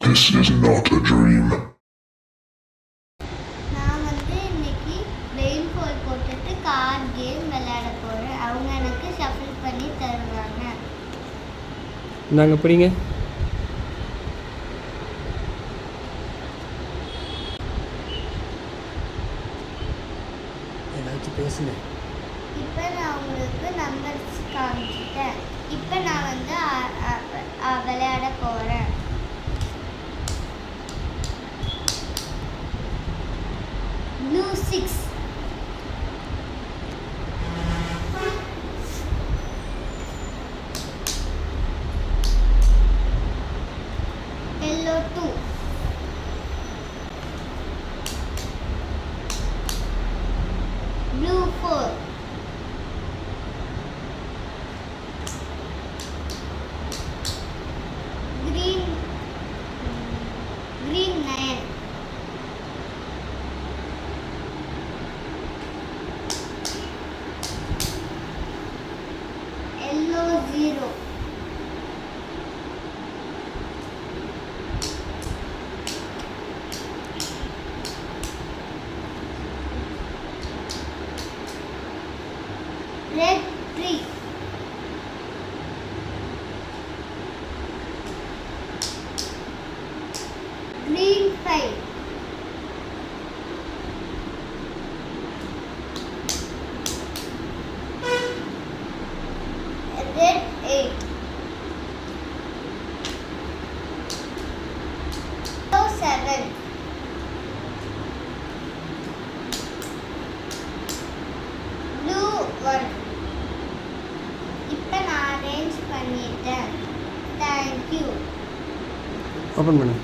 This is not a dream. நான் இன்னைக்கு rain fall போட்டுட்டு கார்ட் கேம் விளையாட போகிறேன். அவங்க எனக்கு ஷஃபிள் பண்ணி தருவாங்க. நாங்கள் பிடிங்க. ஏதாச்சும் பேசுங்க. இப்போ நான் உங்களுக்கு நம்பர்ஸ் காமிச்சிட்டேன். இப்போ நான் விளையாட போகிறேன். Blue 6, yellow 2, blue 4, green 9, yellow 0, red 3, green 5, red 8, yellow 7, blue 1. இப்போ நான் அரேஞ்ச் பண்ணிட்டேன். தேங்க்யூ. ஓப்பன் பண்ணு.